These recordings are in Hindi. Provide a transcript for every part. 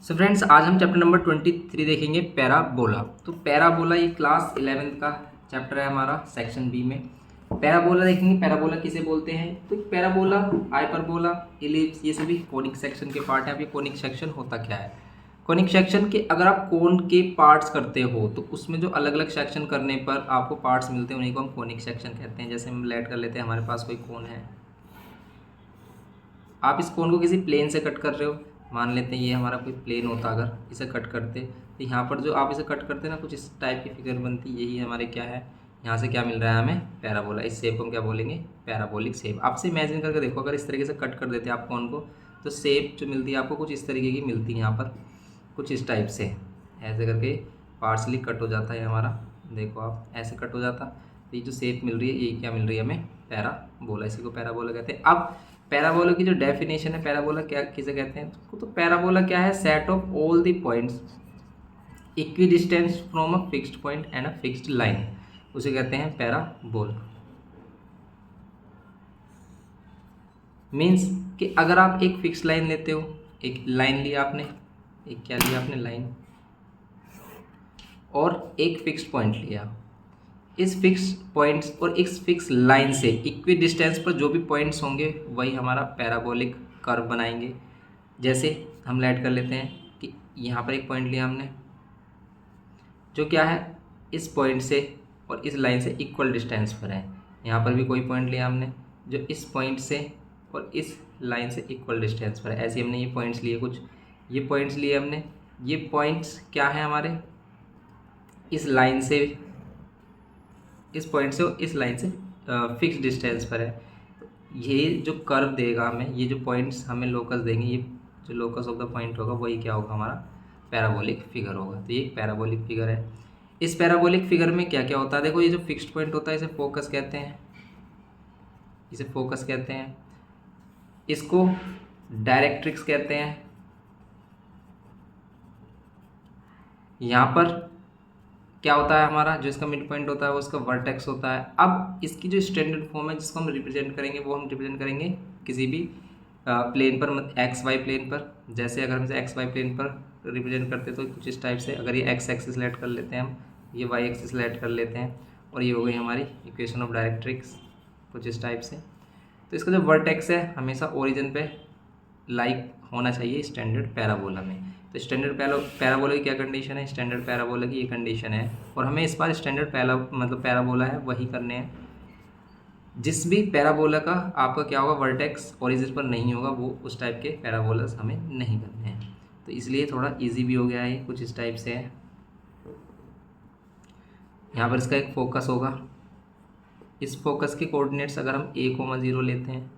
सो फ्रेंड्स, आज हम चैप्टर नंबर 23 देखेंगे पैराबोला। तो पैराबोला ये क्लास 11th का चैप्टर है हमारा सेक्शन बी में। पैराबोला देखेंगे, पैराबोला किसे बोलते हैं। तो पैराबोला, हाइपरबोला, इलिप्स, ये सभी कोनिक सेक्शन के पार्ट हैं। अब ये कोनिक सेक्शन होता क्या है? कोनिक सेक्शन के अगर आप कोन के पार्ट्स करते हो तो उसमें जो अलग अलग सेक्शन करने पर आपको पार्ट्स मिलते हैं उन्हीं को हम कोनिक सेक्शन कहते हैं। जैसे हम लेट कर लेते हैं, हमारे पास कोई कोन है, आप इस कोन को किसी प्लेन से कट कर रहे हो। मान लेते हैं ये हमारा कोई प्लेन होता, अगर इसे कट करते तो यहाँ पर जो आप इसे कट करते ना, कुछ इस टाइप की फिगर बनती। यही हमारे क्या है, यहाँ से क्या मिल रहा है हमें, पैराबोला। इस शेप को हम क्या बोलेंगे, पैराबोलिक शेप। आपसे इमेजिन करके देखो, अगर इस तरीके से कट कर देते हैं आप कोन को, तो शेप जो मिलती है आपको कुछ इस तरीके की मिलती है। यहाँ पर कुछ इस टाइप से ऐसे करके पार्सली कट हो जाता है हमारा। देखो आप, ऐसे कट हो जाता। तो ये जो शेप मिल रही है, ये क्या मिल रही है हमें, पैराबोला। इसी को पैराबोला कहते हैं। अब पैराबोला की जो डेफिनेशन है, पैराबोला क्या किसे कहते हैं, तो पैराबोला क्या है, set of all the points equi distance from a fixed point and a fixed line, उसे कहते हैं पैराबोला। मीन्स कि अगर आप एक फिक्स लाइन लेते हो, एक लाइन लिया आपने, एक क्या लिया आपने, लाइन, और एक फिक्स्ड पॉइंट लिया। इस फिक्स पॉइंट्स और इस फिक्स लाइन से इक्वी डिस्टेंस पर जो भी पॉइंट्स होंगे वही हमारा पैराबोलिक कर्व बनाएंगे। जैसे हम लेट कर लेते हैं कि यहाँ पर एक पॉइंट लिया हमने जो क्या है, इस पॉइंट से और इस लाइन से इक्वल डिस्टेंस पर है। यहाँ पर भी कोई पॉइंट लिया हमने जो इस पॉइंट से और इस लाइन से इक्वल डिस्टेंस पर है। ऐसे हमने ये पॉइंट्स लिए, कुछ ये पॉइंट्स लिए हमने। ये पॉइंट्स क्या है हमारे, इस लाइन से, इस पॉइंट से और इस लाइन से फिक्स डिस्टेंस पर है। ये जो कर्व देगा हमें, ये जो पॉइंट्स हमें लोकस देंगे, ये जो लोकस ऑफ द पॉइंट होगा वही क्या होगा, हमारा पैराबोलिक फिगर होगा। तो ये एक पैराबोलिक फिगर है। इस पैराबोलिक फिगर में क्या क्या होता है, देखो ये जो फिक्स्ड पॉइंट होता है इसे फोकस कहते हैं, इसे फोकस कहते हैं। इसको डायरेक्ट्रिक्स कहते हैं। यहाँ पर क्या होता है हमारा, जो इसका मिड पॉइंट होता है वो इसका वर्टेक्स होता है। अब इसकी जो स्टैंडर्ड फॉर्म है जिसको हम रिप्रेजेंट करेंगे, वो हम रिप्रेजेंट करेंगे किसी भी प्लेन पर, एक्स वाई प्लेन पर। जैसे अगर हम इसे एक्स वाई प्लेन पर रिप्रेजेंट करते तो कुछ इस टाइप से, अगर ये एक्स एक्सिस सेलेक्ट कर लेते हैं हम, ये वाई एक्सिस सेलेक्ट कर लेते हैं, और ये हो गई हमारी इक्वेशन ऑफ डायरेक्ट्रिक्स, कुछ इस टाइप से। तो इसका जो वर्टेक्स है हमेशा ओरिजिन पे लाइक होना चाहिए स्टैंडर्ड पैराबोला में। तो स्टैंडर्ड पैराबोला की क्या कंडीशन है, स्टैंडर्ड पैराबोला की ये कंडीशन है। और हमें इस बार स्टैंडर्ड पैराबोला है वही करने हैं। जिस भी पैराबोला का आपका क्या होगा, वर्टेक्स ओरिजिन पर नहीं होगा, वो उस टाइप के पैराबोलास हमें नहीं करने हैं। तो इसलिए थोड़ा इजी भी हो गया है, कुछ इस टाइप से है। यहाँ पर इसका एक फोकस होगा। इस फोकस के कोऑर्डिनेट्स अगर हम a,0 लेते हैं,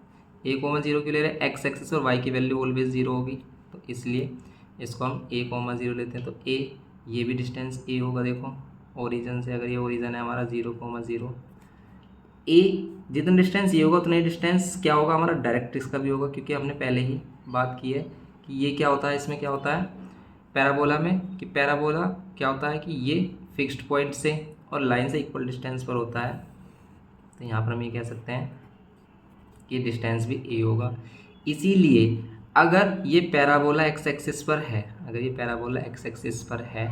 a,0 क्यों ले रहे हैं, एक्स एक्सिस और y की वैल्यू ऑलवेज 0 होगी, तो इसलिए इसको हम a,0 लेते हैं। तो a, ये भी डिस्टेंस a होगा। देखो ओरिजिन से, अगर ये ओरिजिन है हमारा 0,0, a जितना डिस्टेंस ये होगा उतना ही डिस्टेंस क्या होगा हमारा, डायरेक्ट्रिक्स का भी होगा, क्योंकि हमने पहले ही बात की है कि ये क्या होता है, इसमें क्या होता है पैराबोला में, कि पैराबोला क्या होता है कि ये फिक्स्ड पॉइंट से और लाइन से इक्वल डिस्टेंस पर होता है। तो यहाँ पर हम ये कह सकते हैं कि डिस्टेंस भी a होगा। इसीलिए अगर ये पैराबोला एक्स एक्सिस पर है, अगर ये पैराबोला एक्स एक्सिस पर है,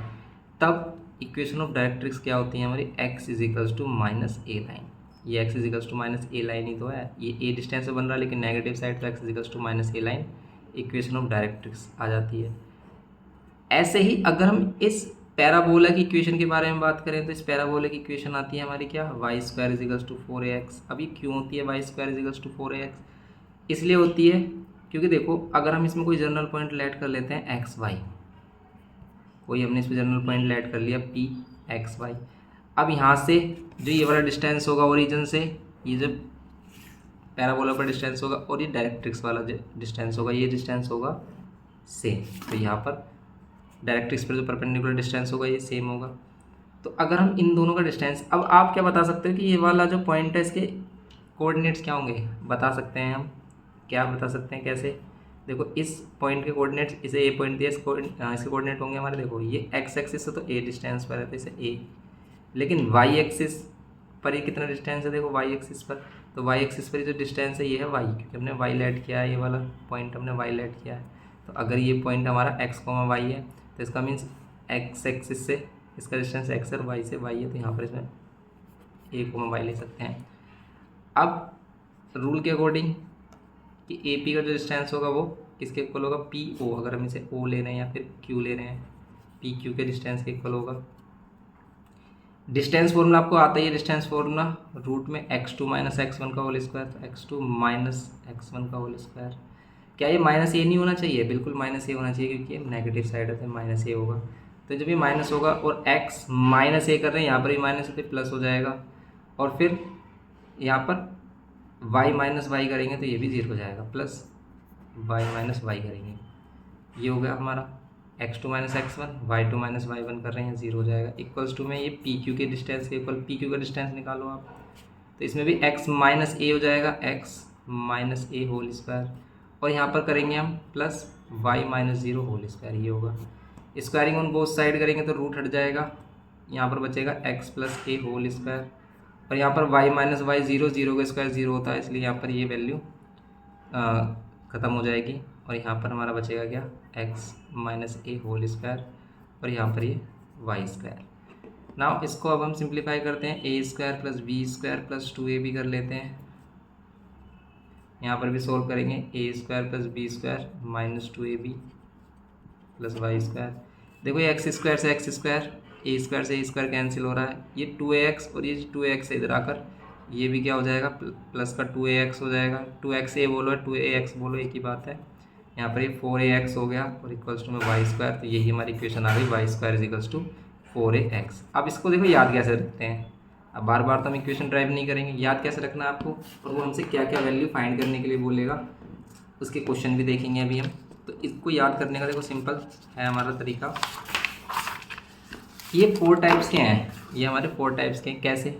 तब इक्वेशन ऑफ डायरेक्ट्रिक्स क्या होती है हमारी, x इजिकल्स to minus a line. ये x इजिकल्स to minus a line ही तो है, ये a डिस्टेंस से बन रहा है लेकिन नेगेटिव साइड, तो x इजिकल्स to minus a line equation of directrix आ जाती है। ऐसे ही अगर हम इस पैराबोला की इक्वेशन के बारे में बात करें, तो इस पैराबोला की इक्वेशन आती है हमारी क्या, Y square equals to 4ax। अब ये क्यों होती है y square equals to 4ax, इसलिए होती है क्योंकि देखो अगर हम इसमें कोई जनरल पॉइंट लेट कर लेते हैं एक्स वाई, कोई हमने इसमें जनरल पॉइंट लेट कर लिया पी एक्स वाई। अब यहाँ से जो ये वाला डिस्टेंस होगा ओरिजिन से, ये जो पैराबोला का डिस्टेंस होगा, और ये डायरेक्ट्रिक्स वाला जो डिस्टेंस होगा, ये डिस्टेंस होगा सेम। तो यहाँ पर डायरेक्ट्रिक्स पर जो परपेंडिकुलर डिस्टेंस होगा ये सेम होगा। तो अगर हम इन दोनों का डिस्टेंस, अब आप क्या बता सकते हो कि ये वाला जो पॉइंट है इसके कोऑर्डिनेट्स क्या होंगे, बता सकते हैं हम, क्या बता सकते हैं, कैसे, देखो इस पॉइंट के कोऑर्डिनेट्स, इसे ए पॉइंट दिया, इसके कोऑर्डिनेट होंगे हमारे, देखो ये एक्स एक्सिस से तो ए डिस्टेंस पर है तो इसे ए, लेकिन वाई एक्सिस पर ये कितना डिस्टेंस है, देखो वाई एक्सिस पर, तो वाई एक्सिस पर जो डिस्टेंस है ये है वाई, क्योंकि हमने वाई लेट किया है, ये वाला पॉइंट हमने वाई लेट किया है। तो अगर ये पॉइंट हमारा x, y है तो इसका मीन्स x एक्सिस से इसका डिस्टेंस x और y से y है, तो यहाँ पर इसमें a, y ले सकते हैं। अब रूल के अकॉर्डिंग कि ए पी का जो डिस्टेंस होगा वो किसके इक्वल होगा, पी ओ। अगर हम इसे ओ ले रहे हैं या फिर क्यू ले रहे हैं, पी क्यू के डिस्टेंस के इक्वल होगा। डिस्टेंस फॉर्मूला आपको आता ही है, डिस्टेंस फॉर्मूला रूट में x2 माइनस x1 का होल स्क्वायर, तो x2 माइनस x1 का होल स्क्वायर। क्या ये माइनस ए नहीं होना चाहिए, बिल्कुल माइनस ए होना चाहिए क्योंकि नेगेटिव साइड है तो माइनस ए होगा। तो जब ये माइनस होगा और x माइनस ए कर रहे हैं, यहाँ पर भी माइनस है तो प्लस हो जाएगा, और फिर यहाँ पर y माइनस वाई करेंगे तो ये भी 0 हो जाएगा, प्लस y माइनस वाई करेंगे, ये हो गया हमारा x2 minus x1, y2 minus y1 कर रहे हैं, 0 हो जाएगा। इक्वल्स टू में ये पी क्यू के डिस्टेंस के इक्वल पी क्यू का डिस्टेंस निकालो आप, तो इसमें भी x माइनस ए हो जाएगा, x minus a whole square, और यहाँ पर करेंगे हम plus y minus 0 whole square, ये होगा। स्क्वायरिंग ऑन बोथ साइड करेंगे तो रूट हट जाएगा, यहाँ पर बचेगा x प्लस ए होल स्क्वायर, और यहाँ पर y माइनस वाई 0, 0 का स्क्वायर 0 होता है, इसलिए यहाँ पर ये वैल्यू ख़त्म हो जाएगी, और यहाँ पर हमारा बचेगा क्या, x minus a whole square, और यहाँ पर ये वाई स्क्वायर। नाउ इसको अब हम सिंप्लीफाई करते हैं, a square plus b square plus 2a भी कर लेते हैं। यहाँ पर भी सोल्व करेंगे, a square plus b square minus 2ab plus y square. देखो ये एक्स स्क्वायर से एक्स स्क्वायर, ए स्क्वायर से ए स्क्वायर कैंसिल हो रहा है, ये 2ax और ये 2ax से इधर आकर ये भी क्या हो जाएगा, प्लस का 2ax हो जाएगा, 2x ए बोलो 2ax बोलो एक ही बात है। यहाँ पर ये 4ax हो गया और इक्वल्स टू में वाई स्क्वायर, तो यही हमारी इक्वेशन आ गई, y square is equals to 4ax। अब इसको देखो याद कैसे रखते हैं, अब बार बार तो हम इक्वेशन ड्राइव नहीं करेंगे, याद कैसे रखना है आपको, और वो हमसे क्या क्या वैल्यू फाइंड करने के लिए बोलेगा, उसके क्वेश्चन भी देखेंगे अभी हम। तो इसको याद करने का देखो सिंपल है हमारा तरीका। ये 4 टाइप्स के हैं, ये हमारे 4 टाइप्स के हैं। कैसे,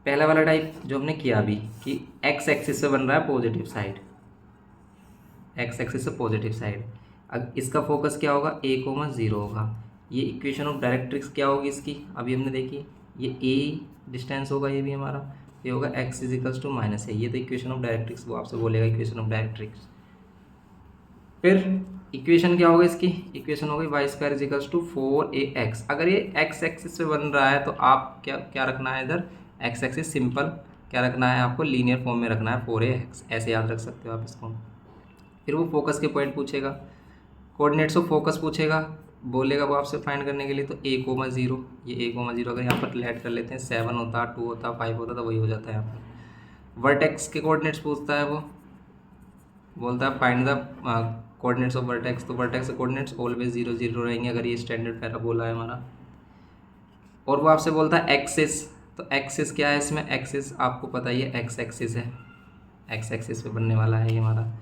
पहला वाला टाइप जो हमने किया अभी कि एक्स एक्सिस से बन रहा है पॉजिटिव साइड, एक्स एक्सिस से पॉजिटिव साइड, अब इसका फोकस क्या होगा, a, 0 होगा। ये इक्वेशन ऑफ डायरेक्ट्रिक्स क्या होगी इसकी, अभी हमने देखी, ये a डिस्टेंस होगा, ये भी हमारा, ये होगा x is equals to minus है, ये तो इक्वेशन ऑफ डायरेक्ट्रिक्स, वो आपसे बोलेगा इक्वेशन ऑफ डायरेक्ट्रिक्स। फिर इक्वेशन क्या होगा इसकी, इक्वेशन होगी y square is equals to 4ax। अगर ये x एक्सिस पे बन रहा है तो आप क्या रखना है इधर, x एक्सिस सिंपल क्या रखना है आपको, लीनियर फॉर्म में रखना है 4ax, ऐसे याद रख सकते हो आप इसको। फिर वो फोकस के पॉइंट पूछेगा, कोऑर्डिनेट्स ऑफ फोकस पूछेगा, बोलेगा वो आपसे फाइंड करने के लिए, तो a, 0, ये a, 0 अगर यहाँ पर लेट कर लेते हैं, 7 होता, 2 होता, 5 होता, तो वही हो जाता है यहाँ पर। वर्टेक्स के कोऑर्डिनेट्स पूछता है, वो बोलता है find the coordinates of vertex, तो वर्टेक्स के कोऑर्डिनेट्स ऑलवेज 0, 0 रहेंगे अगर ये स्टैंडर्ड पैराबोला है हमारा। और वो आपसे बोलता है एक्सिस, तो एक्सिस क्या है इसमें, एक्सिस आपको पता ही है एक्स एक्सिस है, एक्स एक्सिस पे बनने वाला है ये हमारा।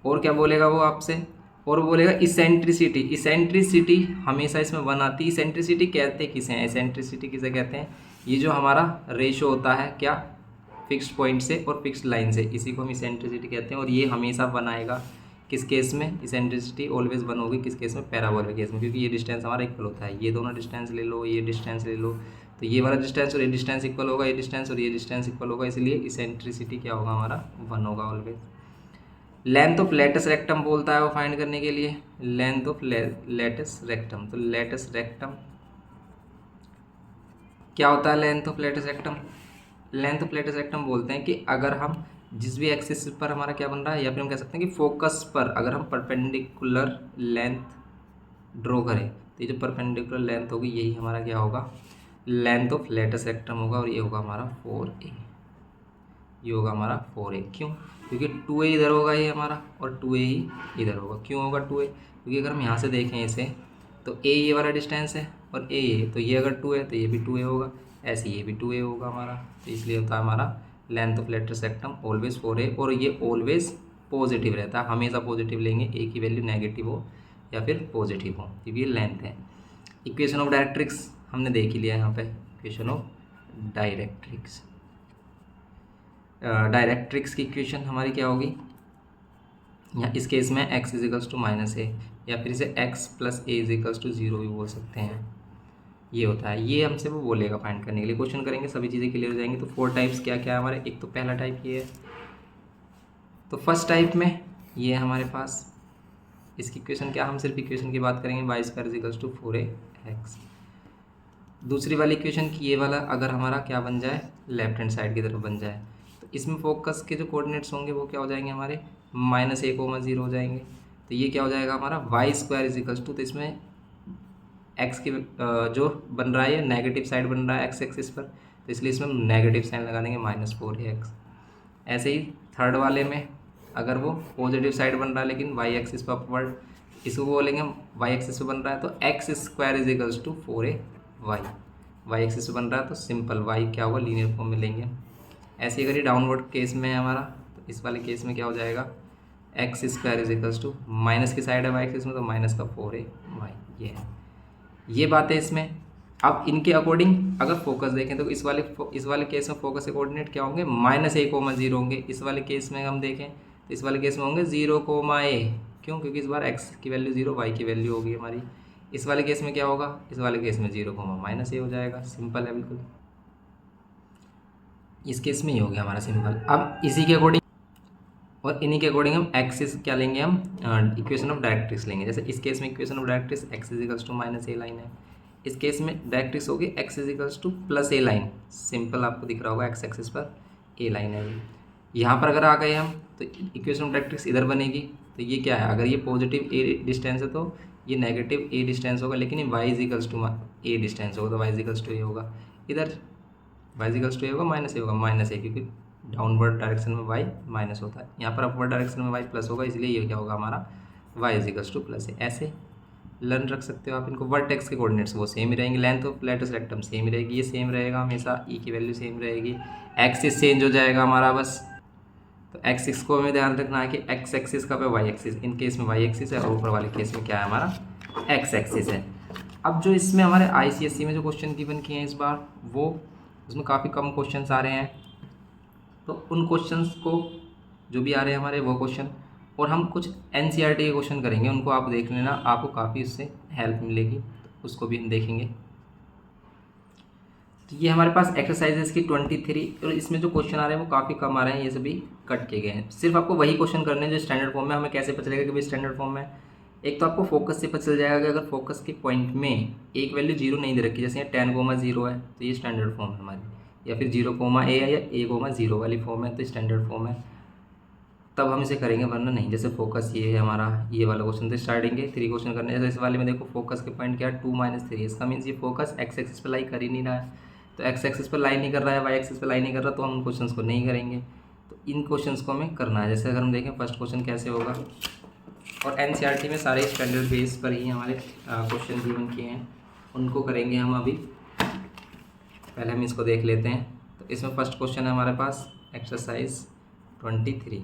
और क्या बोलेगा वो आपसे, और वो बोलेगा इसेंट्रिसिटी, इसेंट्रिसिटी हमेशा इसमें 1 आती है। इसेंट्रिसिटी कहते किसे हैं, इसेंट्रिसिटी किसे कहते हैं, ये जो हमारा रेशो होता है क्या, फिक्स्ड पॉइंट से और फिक्स्ड लाइन से, इसी को हम इसेंट्रिसिटी कहते हैं। और ये हमेशा बनाएगा किस केस में, इसेंट्रिसिटी ऑलवेज बन होगी किस केस में, पैराबोला केस में, क्योंकि ये डिस्टेंस हमारा इक्वल होता है। ये दोनों डिस्टेंस ले लो, ये डिस्टेंस ले लो, तो ये वाला डिस्टेंस और ये डिस्टेंस इक्वल होगा, ये डिस्टेंस और ये डिस्टेंस इक्वल होगा, इसलिए इसेंट्रिसिटी क्या होगा हमारा, 1 होगा always. Length of latus rectum बोलता है वो फाइंड करने के लिए, लेंथ ऑफ लेटस रेक्टम, तो लेटस रेक्टम क्या होता है, length of latus rectum, length of latus rectum बोलते हैं कि अगर हम जिस भी एक्सिस पर हमारा क्या बन रहा है, या फिर हम कह सकते हैं कि फोकस पर अगर हम परपेंडिकुलर लेंथ ड्रॉ करें, तो ये जो परपेंडिकुलर लेंथ होगी यही हमारा क्या होगा, लेंथ ऑफ लेटस रेक्टम होगा, और ये होगा हमारा 4a, ये होगा हमारा 4a। क्यों, क्योंकि 2a इधर होगा ये हमारा, और 2a ही इधर होगा। क्यों होगा 2a, क्योंकि अगर हम यहाँ से देखें इसे, तो a ये वाला डिस्टेंस है और a ये, तो ये अगर 2 है तो ये भी 2a होगा, ऐसे ये भी 2a होगा हमारा, तो इसलिए होता है हमारा length of latus rectum always 4a। और ये ऑलवेज पॉजिटिव रहता है, हमेशा पॉजिटिव लेंगे, a की वैल्यू नेगेटिव हो या फिर पॉजिटिव हो, क्योंकि ये लेंथ है। इक्वेशन ऑफ डायरेक्ट्रिक्स हमने देख ही लिया यहाँ पे, इक्वेशन ऑफ डायरेक्ट्रिक्स, डायरेक्ट्रिक्स की इक्वेशन हमारी क्या होगी, या इस केस में x is equals to minus a, या फिर इसे x plus a is equals to 0 भी बोल सकते हैं, ये होता है। ये हमसे वो बोलेगा फाइंड करने के लिए, क्वेश्चन करेंगे सभी चीज़ें क्लियर हो जाएंगी। तो 4 टाइप्स क्या क्या है हमारे, एक तो पहला टाइप ये है, तो फर्स्ट टाइप में ये है हमारे पास इसकी इक्वेशन क्या, हम सिर्फ इक्वेशन की बात करेंगे, y square is equals to 4ax। दूसरी वाली इक्वेशन की ये वाला अगर हमारा क्या बन जाए, लेफ्ट हैंड साइड की तरफ बन जाए, तो इसमें फोकस के जो कोऑर्डिनेट्स होंगे वो क्या हो जाएंगे हमारे, -a,0 हो जाएंगे। तो ये क्या हो जाएगा हमारा y square is equals to, तो इसमें एक्स की जो बन रहा है ये नेगेटिव साइड बन रहा है एक्स एक्सिस पर, तो इसलिए इसमें नेगेटिव साइन लगा देंगे -4ax। ऐसे ही थर्ड वाले में अगर वो पॉजिटिव साइड बन रहा है लेकिन वाई एक्सिस पर अपवर्ड, इसको बोलेंगे हम वाई एक्सिस पे बन रहा है तो x square is equals to 4ay। Y axis पे बन रहा है तो सिंपल वाई क्या होगा, लीनियर फॉर्म में लेंगे। ऐसे ही अगर ये डाउनवर्ड केस में है हमारा, तो इस वाले केस में क्या हो जाएगा, x square is equals to, minus की साइड है वाई एक्सिस में तो माइनस का 4ay, ये है। ये बात है इसमें। अब इनके अकॉर्डिंग अगर फोकस देखें तो इस वाले केस में फोकस के कोऑर्डिनेट क्या होंगे, -a,0 होंगे। इस वाले केस में हम देखें तो इस वाले केस में होंगे 0,a, क्यों, क्योंकि इस बार x की वैल्यू 0, y की वैल्यू होगी हमारी। इस वाले केस में क्या होगा, इस वाले केस में 0,-a हो जाएगा, सिंपल है बिल्कुल। इस केस में ही हो गया हमारा सिंपल। अब इसी के अकॉर्डिंग और इन्हीं के अकॉर्डिंग हम एक्सिस क्या लेंगे, हम इक्वेशन ऑफ डायरेक्ट्रिक्स लेंगे। जैसे इस केस में equation of directrix x is equals to -a line है, इस केस में डायरेक्ट्रिक्स होगी x is equals to +a line, simple आपको दिख रहा होगा x एक्सिस पर a लाइन है। यहाँ पर अगर आ गए हम तो इक्वेशन ऑफ डायरेक्ट्रिक्स इधर बनेगी, तो ये क्या है, अगर ये पॉजिटिव a डिस्टेंस है तो ये नेगेटिव a डिस्टेंस होगा, लेकिन ये y is equals to a distance होगा तो y is equals to a होगा। इधर y is equals to a होगा, -a होगा, -a क्योंकि डाउनवर्ड डायरेक्शन में y माइनस होता है, यहाँ पर अपवर्ड डायरेक्शन में y प्लस होगा, इसलिए ये क्या होगा हमारा y is equals to +a। ऐसे लर्न रख सकते हो आप इनको। वर्टेक्स के कोऑर्डिनेट्स वो सेम ही रहेंगे, length of latus rectum same ही रहेगी, ये सेम रहेगा हमेशा, ई की वैल्यू सेम रहेगी, एक्सिस चेंज हो जाएगा हमारा बस। तो एक्सिस को हमें ध्यान रखना है कि एक्स एक्सिस का पे वाई एक्सिस, इन केस में वाई एक्सिस है और ऊपर वाले केस में क्या है हमारा एक्स एक्सिस है। अब जो इसमें हमारे ICSE में जो क्वेश्चन गिवन किए हैं इस बार, वो उसमें काफ़ी कम क्वेश्चन आ रहे हैं, तो उन क्वेश्चंस को जो भी आ रहे हैं हमारे वो क्वेश्चन, और हम कुछ NCERT के क्वेश्चन करेंगे, उनको आप देख लेना, आपको काफ़ी उससे हेल्प मिलेगी, उसको भी हम देखेंगे। तो ये हमारे पास एक्सरसाइजेस की 23, और इसमें जो क्वेश्चन आ रहे हैं वो काफ़ी कम आ रहे हैं, ये सभी कट किए गए हैं। सिर्फ आपको वही क्वेश्चन करने हैं जो स्टैंडर्ड फॉर्म में। हमें कैसे पता चलेगा कि भाई स्टैंडर्ड फॉर्म में, एक तो आपको फोकस से पता चल जाएगा कि अगर फोकस के पॉइंट में एक वैल्यू 0 नहीं दे रखी, जैसे यहाँ 10,0 है तो ये स्टैंडर्ड फॉर्म है हमारी, या फिर 0,a है या a,0 वाली फॉर्म है तो स्टैंडर्ड फॉर्म है, तब हम इसे करेंगे, वरना नहीं। जैसे फोकस ये है हमारा, ये वाला क्वेश्चन तो स्टार्टिंग के 3 क्वेश्चन करने हैं। जैसे इस वाले में देखो फोकस के पॉइंट क्या है 2-3, इसका मीन्स ये फोकस एक्स एक्सिस पर लाई कर ही नहीं रहा है, तो एक्स एक्सिस पर लाई नहीं कर रहा है, वाई एक्सिस पर लाई नहीं कर रहा, तो हम क्वेश्चंस को नहीं करेंगे। तो इन क्वेश्चंस को हमें करना है। जैसे अगर हम देखें फर्स्ट क्वेश्चन कैसे होगा, और NCERT में सारे स्टैंडर्ड बेस पर ही हमारे क्वेश्चन गिवन किए हैं, उनको करेंगे हम अभी। पहले हम इसको देख लेते हैं। तो इसमें फर्स्ट क्वेश्चन है हमारे पास एक्सरसाइज 23।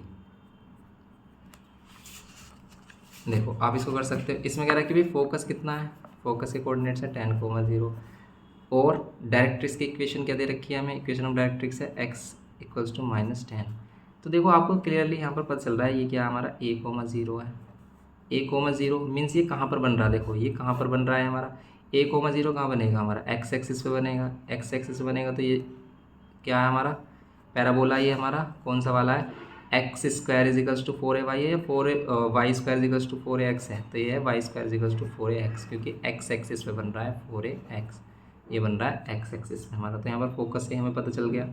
देखो आप इसको कर सकते हो। इसमें कह रहा है कि भाई फोकस कितना है, फोकस के कोऑर्डिनेट्स है 10,0, और डायरेक्ट्रिक्स की इक्वेशन क्या दे रखी है हमें, इक्वेशन ऑफ डायरेक्ट्रिक्स है x इक्वल्स टू -10। तो देखो आपको क्लियरली यहाँ पर पता चल रहा है ये क्या हमारा a,0 है। a,0 मीन्स ये कहाँ पर बन रहा है, देखो ये कहाँ पर बन रहा है हमारा a,0 कहाँ बनेगा हमारा एक्स एक्सिस पे बनेगा, एक्स एक्सिस पे बनेगा तो ये क्या है हमारा पैराबोला, ये हमारा कौन सा वाला है, x square is equals to 4ay है, या 4 y square is equals to 4ax है, तो ये है y square is equals to 4ax, क्योंकि एक्स एक्सिस पे बन रहा है 4ax, ये बन रहा है एक्स एक्सिस में हमारा। तो यहाँ पर फोकस से हमें पता चल गया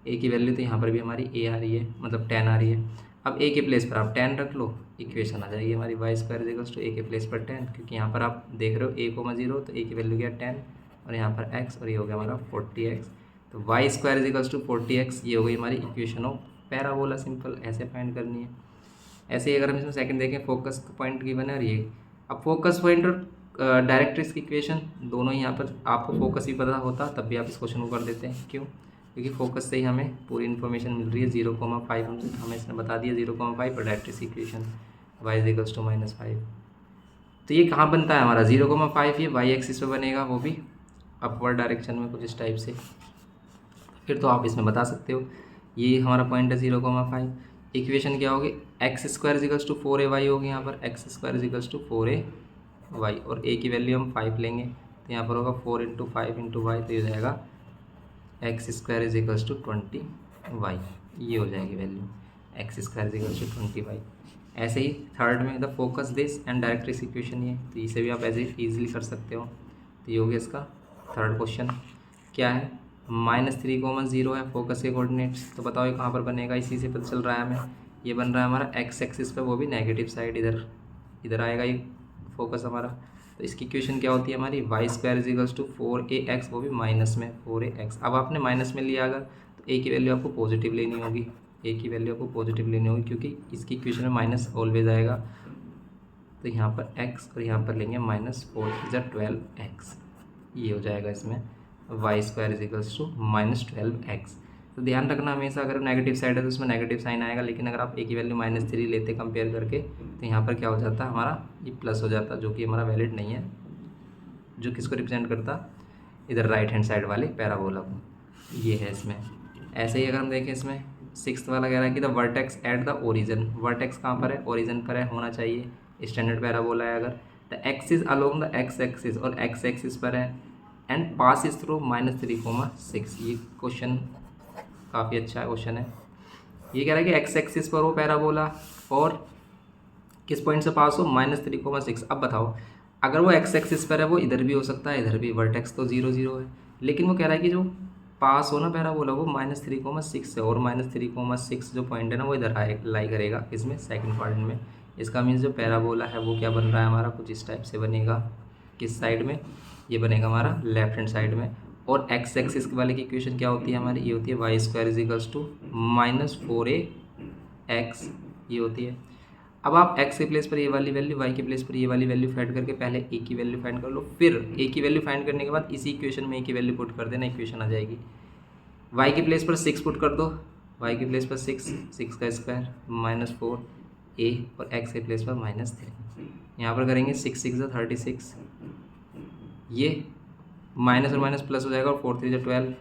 a की वैल्यू, तो यहाँ पर भी हमारी a आ रही है, मतलब 10 आ रही है। अब a के प्लेस पर आप 10 रख लो, इक्वेशन आ जाएगी हमारी y square is equals to a के प्लेस पर 10, क्योंकि यहाँ पर आप देख रहे हो a,0 तो a की वैल्यू क्या 10, और यहाँ पर x, और ये हो गया हमारा 40x, तो y square is equals to 40x, ये हो गई हमारी इक्वेशन ऑफ पैराबोला। सिंपल ऐसे फाइंड करनी है। ऐसे ही अगर हम इसमें सेकंड देखें, फोकस पॉइंट गिवन है और ये, अब फोकस पॉइंट और डायरेक्ट्रिक्स की इक्वेशन दोनों ही यहाँ पर, आपको फोकस भी पता होता तब भी आप इस क्वेश्चन को कर देते हैं, क्यों, क्योंकि फोकस से ही हमें पूरी इन्फॉर्मेशन मिल रही है। 0,5 हमें इसने बता दिया 0,5, और directrix equation y is equals to -5। तो ये कहाँ बनता है हमारा 0,5, ये वाई एक्सिस पे बनेगा, वो भी अपवर्ड डायरेक्शन में कुछ इस टाइप से। फिर तो आप इसमें बता सकते हो ये हमारा पॉइंट है 0,5। इक्वेशन क्या होगी, x square is equals to 4ay होगी, यहाँ पर x square is equals to 4ay, और a की वैल्यू हम 5 लेंगे, तो यहाँ पर होगा 4 × 5 × y, तो ये हो जाएगा x square is equals to 20y, ये हो जाएगी value, x square is equals to 20y। ऐसे ही थर्ड में the focus this and directrix equation ये, तो इसे भी आप ऐसे ईजिली कर सकते हो। तो ये हो गया इसका थर्ड क्वेश्चन। क्या है, -3,0 है फोकस के कोऑर्डिनेट्स, तो बताओ ये कहाँ पर बनेगा, इसी से पता चल रहा है हमें। ये बन रहा है हमारा एक्स एक्सिस पे, वो भी नेगेटिव साइड, इधर इधर आएगा ये फोकस हमारा। तो इसकी इक्वेशन क्या होती है हमारी, y² = 4ax, वो भी माइनस में 4ax। अब आपने माइनस में लिया अगर, तो a की वैल्यू आपको पॉजिटिव लेनी होगी, a की वैल्यू आपको पॉजिटिव लेनी होगी, क्योंकि इसकी इक्वेशन में माइनस ऑलवेज आएगा। तो यहाँ पर x और यहाँ पर लेंगे -4×12x, ये हो जाएगा इसमें y² = -12x। तो ध्यान रखना हमेशा, अगर नेगेटिव साइड है तो उसमें नेगेटिव साइन आएगा, लेकिन अगर आप a की वैल्यू -3 लेते कंपेयर करके, तो यहाँ पर क्या हो जाता है हमारा, ये प्लस हो जाता, जो कि हमारा वैलिड नहीं है, जो किसको रिप्रेजेंट करता, इधर राइट हैंड साइड वाले पैराबोला को, ये है इसमें। ऐसे ही अगर हम देखें इसमें 6th वाला कह रहा है कि the vertex at the origin, vertex कहाँ पर है, ओरिजिन पर है, होना चाहिए, स्टैंडर्ड पैराबोला है। अगर the axis along the x axis, और एक्स एक्सिस पर है, एंड पासिस थ्रू -3,6। ये क्वेश्चन काफ़ी अच्छा क्वेश्चन है। ये कह रहा है कि एक्स एक्सिस पर हो पैराबोला और किस पॉइंट से पास हो, -3,6। अब बताओ, अगर वो एक्स एक्सिस पर है वो इधर भी हो सकता है, इधर भी, वर्टेक्स तो 0 0 है, लेकिन वो कह रहा है कि जो पास हो ना पैराबोला वो -3,6 है, और -3,6 जो पॉइंट है ना वो इधर लाई करेगा इसमें सेकंड पार्ट में। इसका मीन्स जो पैराबोला है वो क्या बन रहा है हमारा, कुछ इस टाइप से बनेगा। किस साइड में, ये बनेगा हमारा लेफ्ट हैंड साइड में। और एक्स एक्सिस वाले की इक्वेशन क्या होती है हमारी, ये होती है y² = -4ax, ये होती है। अब आप x के प्लेस पर ये वाली वैल्यू, y के प्लेस पर ये वाली वैल्यू फाइंड करके पहले a की वैल्यू फाइंड कर लो, फिर a की वैल्यू फाइंड करने के बाद इसी इक्वेशन में a की वैल्यू पुट कर देना, इक्वेशन आ जाएगी। y के प्लेस पर 6 पुट कर दो, y के प्लेस पर 6 का स्क्वायर -4a, और x के प्लेस पर -3। यहाँ पर करेंगे 6 6 = 36, ये माइनस और माइनस प्लस हो जाएगा, और 4 3 = 12,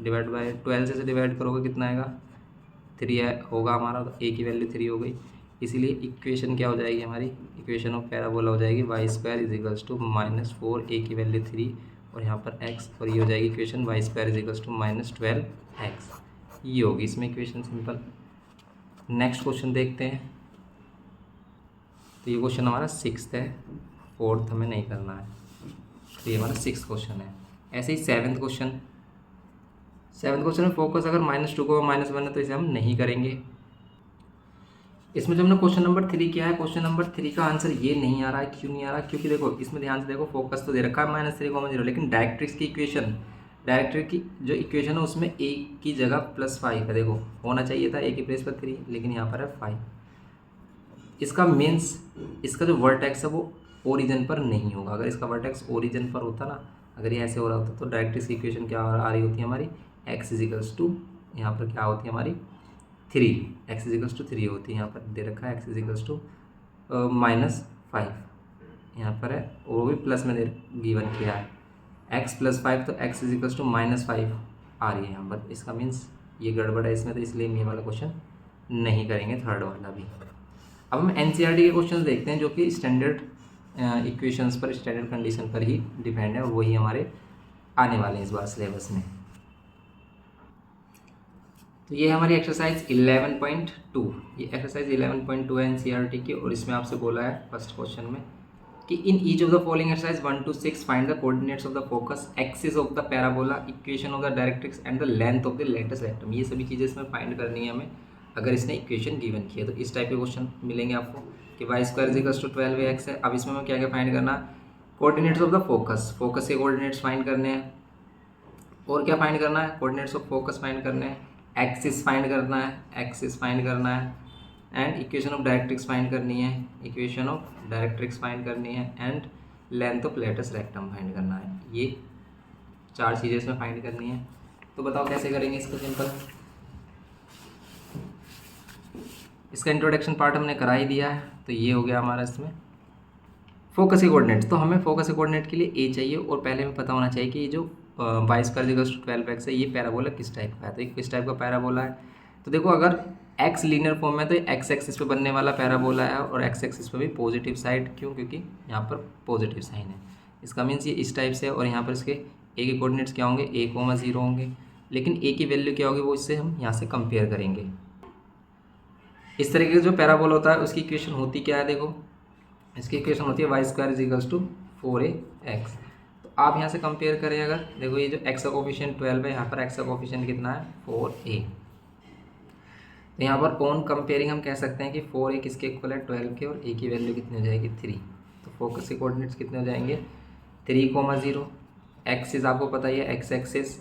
डिवाइड बाय 12 से डिवाइड करोगे कितना आएगा, 3 होगा हमारा, तो a की वैल्यू 3 हो गई। इसीलिए इक्वेशन क्या हो जाएगी हमारी, इक्वेशन ऑफ पैराबोला हो जाएगी y² = -4a की वैल्यू 3, और यहाँ पर x, और ये हो जाएगी इक्वेशन y² = -12x, ये होगी इसमें इक्वेशन सिंपल। नेक्स्ट क्वेश्चन देखते हैं। तो ये क्वेश्चन हमारा 6th है, 4th हमें नहीं करना है, तो ये हमारा 6th क्वेश्चन है। ऐसे ही 7th क्वेश्चन में फोकस अगर -2 को -1 है तो इसे हम नहीं करेंगे। इसमें जो हमने क्वेश्चन नंबर 3 किया है, क्वेश्चन नंबर 3 का आंसर ये नहीं आ रहा है। क्यों नहीं आ रहा, क्योंकि देखो इसमें ध्यान से देखो, फोकस तो दे रखा है -3,0, लेकिन डायरेक्ट्रिक्स की इक्वेशन, डायरेक्ट्रिक्स की जो इक्वेशन है उसमें a की जगह +5 है। देखो होना चाहिए था a की प्लेस पर 3, लेकिन यहाँ पर है 5। इसका मीन्स इसका जो वर्टेक्स है वो ओरिजिन पर नहीं होगा। अगर इसका वर्टेक्स ओरिजिन पर होता ना, अगर ये ऐसे हो रहा होता, तो डायरेक्ट्रिक्स की इक्वेशन क्या आ रही होती है हमारी, x = यहाँ पर क्या होती है हमारी 3, x = 3 होती है। यहाँ पर दे रखा है x = -5, यहाँ पर है, और वो भी प्लस में गिवन किया है, x + 5, तो x = -5 आ रही है यहाँ पर। इसका मीन्स ये गड़बड़ है इसमें, तो इसलिए ये वाला क्वेश्चन नहीं करेंगे, थर्ड वाला भी। अब हम NCERT के क्वेश्चन देखते हैं, जो कि स्टैंडर्ड इक्वेशंस पर, स्टैंडर्ड कंडीशन पर ही डिपेंड है, और वही हमारे आने वाले हैं इस बार सिलेबस में। तो ये हमारी एक्सरसाइज 11.2, ये एक्सरसाइज 11.2 है NCERT की, और इसमें आपसे बोला है फर्स्ट क्वेश्चन में कि in each of the following exercise 1 to 6 find the coordinates of the focus, axis of the parabola, equation of the directrix and the length of the latus rectum. ये सभी चीज़ें इसमें फाइंड करनी है हमें, अगर इसने इक्वेशन गिवन की है। तो इस टाइप के क्वेश्चन मिलेंगे आपको कि y² = 12ax है। अब इसमें हमें क्या क्या फाइंड करना, coordinates of the focus, focus के कोऑर्डिनेट्स फाइंड करने हैं, और क्या फाइंड करना है, कोऑर्डिनेट्स ऑफ फोकस फाइंड करने हैं, एक्सिस फाइंड करना है, एक्सिस फाइंड करना है, and equation of directrix find करनी है, इक्वेशन ऑफ डायरेक्ट्रिक्स फाइंड करनी है, and length of latus rectum find करना है। ये 4 चीज़ें इसमें फाइंड करनी है। तो बताओ कैसे करेंगे इसको सिंपल। इसका इंट्रोडक्शन पार्ट हमने करा ही दिया है, तो ये हो गया हमारा इसमें फोकस के कोऑर्डिनेट्स। तो हमें फोकस के कोऑर्डिनेट के लिए a चाहिए, और पहले हमें पता होना चाहिए कि ये जो y² = 12x है, ये पैराबोला किस टाइप का है। तो ये किस टाइप का पैराबोला है, तो देखो अगर x लीनियर फॉर्म में, तो x एक्सिस पे बनने वाला पैराबोला है, और x एक्सिस पे भी पॉजिटिव साइड, क्यों, क्योंकि यहाँ पर पॉजिटिव साइन है। इसका मीन्स ये इस टाइप से है, और यहाँ पर इसके a के कोऑर्डिनेट्स क्या होंगे, a, 0 होंगे, लेकिन a की वैल्यू क्या होगी वो इससे हम यहाँ से कंपेयर करेंगे। इस तरीके का जो पैराबोला होता है उसकी इक्वेशन होती क्या है, देखो इसकी इक्वेशन होती है y square is equals to 4ax। तो आप यहाँ से कंपेयर करें, अगर देखो ये जो x का कोफिशिएंट 12 है, यहाँ पर x का कोफिशिएंट कितना है 4a। तो यहाँ पर ऑन कंपेयरिंग हम कह सकते हैं कि 4a किसके इक्वल है 12 के, और a की वैल्यू कितनी हो जाएगी 3। तो फोकस के कोऑर्डिनेट्स कितने हो जाएंगे 3,0। एक्सिस आपको पता ही है एक्स एक्सिस,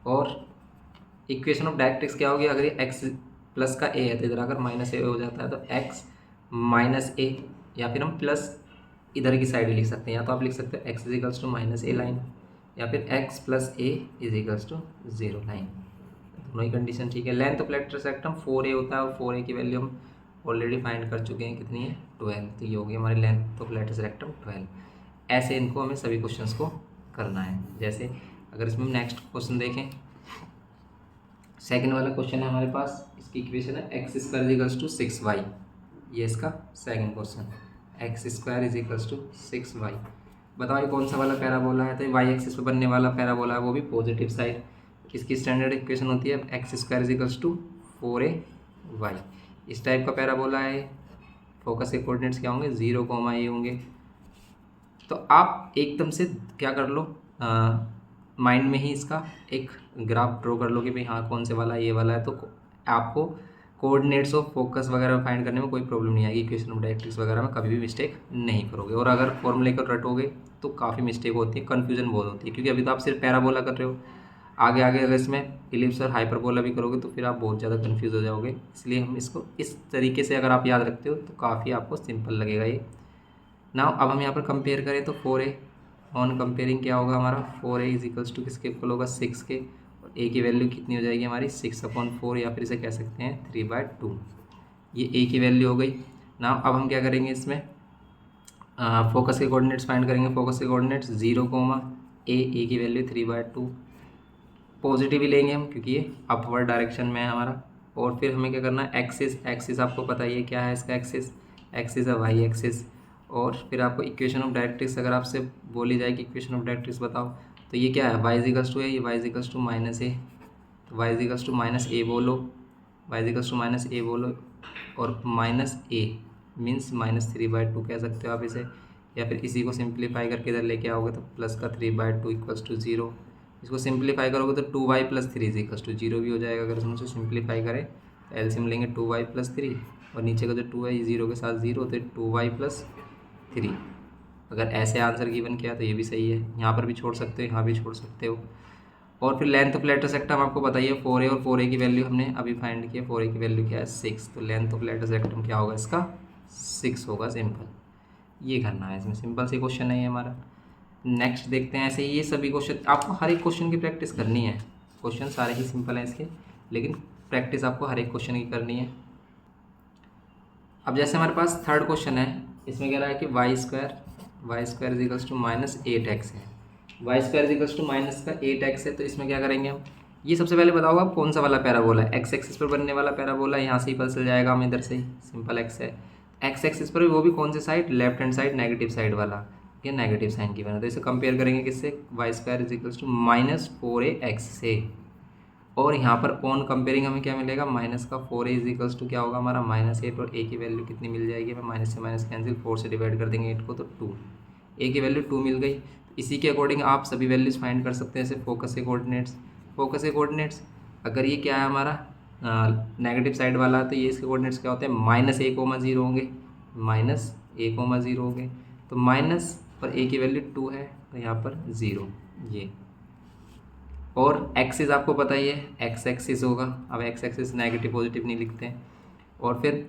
और इक्वेशन ऑफ डायरेक्ट्रिक्स क्या होगी, अगर ये एक्स प्लस का ए है तो इधर अगर माइनस ए हो जाता है तो एक्स माइनस ए, या फिर हम प्लस इधर की साइड लिख सकते हैं, या तो आप लिख सकते हैं x is equals to minus a line, या फिर x plus a is equals to 0 line. दोनों ही कंडीशन ठीक है। Length of lateral rectum 4a होता है, और 4a की वैल्यू हम ऑलरेडी फाइंड कर चुके हैं, कितनी है 12। तो ये होगी हमारी लेंथ ऑफ लेटरल रेक्टम 12। ऐसे इनको हमें सभी क्वेश्चंस को करना है। जैसे अगर इसमें नेक्स्ट क्वेश्चन देखें, सेकंड वाला क्वेश्चन है हमारे पास, इसकी इक्वेशन है x square is equals to 6y। ये इसका second question, x square is equals to 6y। बताओ ये कौन सा वाला पैराबोला है, तो वाई एक्सिस पे बनने वाला पैराबोला है, वो भी पॉजिटिव साइड। इसकी स्टैंडर्ड इक्वेशन होती है x square is equals to 4ay। इस टाइप का पैराबोला है। फोकस के कोऑर्डिनेट्स क्या होंगे 0, a होंगे। तो आप एकदम से क्या कर लो, माइंड में ही इसका एक ग्राफ ड्रॉ कर लो कि भाई हाँ कौन से वाला ये वाला है, तो आपको कोऑर्डिनेट्स ऑफ फोकस वगैरह फाइंड करने में कोई प्रॉब्लम नहीं आएगी। इक्वेशन ऑफ डायरेक्ट्रिक्स वगैरह में कभी भी मिस्टेक नहीं करोगे। और अगर फॉर्मूले को रटोगे तो काफ़ी मिस्टेक होती है, कन्फ्यूजन बहुत होती है, क्योंकि अभी तो आप सिर्फ पैराबोला कर रहे हो। आगे आगे अगर इसमें इलिप्स और हाइपरबोला भी करोगे तो फिर आप बहुत ज़्यादा कन्फ्यूज़ हो जाओगे। इसलिए हम इसको इस तरीके से अगर आप याद रखते हो तो काफ़ी आपको सिंपल लगेगा ये। नाउ अब हम यहाँ पर कंपेयर करें तो 4a ऑन कंपेयरिंग क्या होगा हमारा 4a इज इक्वल्स टू किसके इक्वल होगा 6 के, और a की वैल्यू कितनी हो जाएगी हमारी 6/4, या फिर इसे कह सकते हैं 3/2। ये a की वैल्यू हो गई। नाउ अब हम क्या करेंगे इसमें फोकस के कोऑर्डिनेट्स फाइंड करेंगे। फोकस के कोऑर्डिनेट्स 0, a की वैल्यू 3/2। पॉजिटिव ही लेंगे हम क्योंकि ये अपवर्ड डायरेक्शन में है हमारा। और फिर हमें क्या करना है एक्सिस आपको पता ही है क्या है इसका एक्सिस है वाई एक्सिस। और फिर आपको इक्वेशन ऑफ डायरेक्ट्रिक्स अगर आपसे बोली जाए कि इक्वेशन ऑफ डायरेक्ट्रिक्स बताओ तो ये क्या है वाई इजिकल्स टू है, ये वाई इजिकल्स टू माइनस ए, तो वाई इजिकल्स टू माइनस ए बोलो, वाई इजिकल्स टू माइनस ए बोलो, और माइनस ए मीन्स -3/2 कह सकते हो आप इसे। या फिर इसी को सिंप्लीफाई करके इधर लेके आओगे तो प्लस का 3/2 इक्वल्स टू 0। इसको सिंप्लीफाई करोगे तो 2y + 3 इज इक्वल्स टू 0 भी हो जाएगा। अगर इसमें से सिंप्लीफाई करें तो एलसीएम लेंगे 2y + 3, और नीचे का जो 2 है 0 के साथ 0, तो 2y + 3। अगर ऐसे आंसर गिवन किया तो ये भी सही है, यहाँ पर भी छोड़ सकते हो, यहाँ भी छोड़ सकते हो। और फिर लेंथ ऑफ लेटरल रेक्टम आपको बताइए 4a, और 4a की वैल्यू हमने अभी फाइंड किया, 4a की वैल्यू क्या है 6। तो लेंथ ऑफ लेटरल रेक्टम क्या होगा इसका 6 होगा। सिंपल ये करना है, इसमें सिंपल सी क्वेश्चन है ये हमारा। नेक्स्ट देखते हैं। ऐसे ये सभी क्वेश्चन आपको हर एक क्वेश्चन की प्रैक्टिस करनी है। क्वेश्चन सारे ही सिंपल हैं इसके, लेकिन प्रैक्टिस आपको हर एक क्वेश्चन की करनी है। अब जैसे हमारे पास थर्ड क्वेश्चन है, इसमें कह रहा है कि y square is equals to -8x है। Y square is equals to -8x है, तो इसमें क्या करेंगे हम, ये सबसे पहले बताओ आप कौन सा वाला पैराबोला है। एक्स एक्सिस पर बनने वाला पैराबोला है, यहाँ से ही पता चल जाएगा हमें, इधर से ही सिंपल एक्स है। एक्स एक्सिस पर वो भी कौन से side, left hand side negative side वाला, ये नेगेटिव साइन की बना। तो इसे कंपेयर करेंगे किससे, y square is equals to -4ax से। और यहाँ पर ऑन कंपेयरिंग हमें क्या मिलेगा -4a इज इक्वल्स टू क्या होगा हमारा -8, और a की वैल्यू कितनी मिल जाएगी हमें, माइनस से माइनस कैंसिल, 4 से डिवाइड कर देंगे 8 को तो 2। a की वैल्यू 2 मिल गई। इसी के अकॉर्डिंग आप सभी वैल्यूज़ फाइंड कर सकते हैं। जैसे फोकस के कोऑर्डिनेट्स अगर ये क्या है हमारा नेगेटिव साइड वाला, तो ये इसके कोऑर्डिनेट्स क्या होते हैं -a,0 होंगे, -a,0 होंगे। तो माइनस पर a की वैल्यू 2 है तो यहाँ पर 0 ये। और एक्सिस आपको पता ही है एक्स एक्सिस होगा। अब एक्स एक्सिस नेगेटिव पॉजिटिव नहीं लिखते हैं। और फिर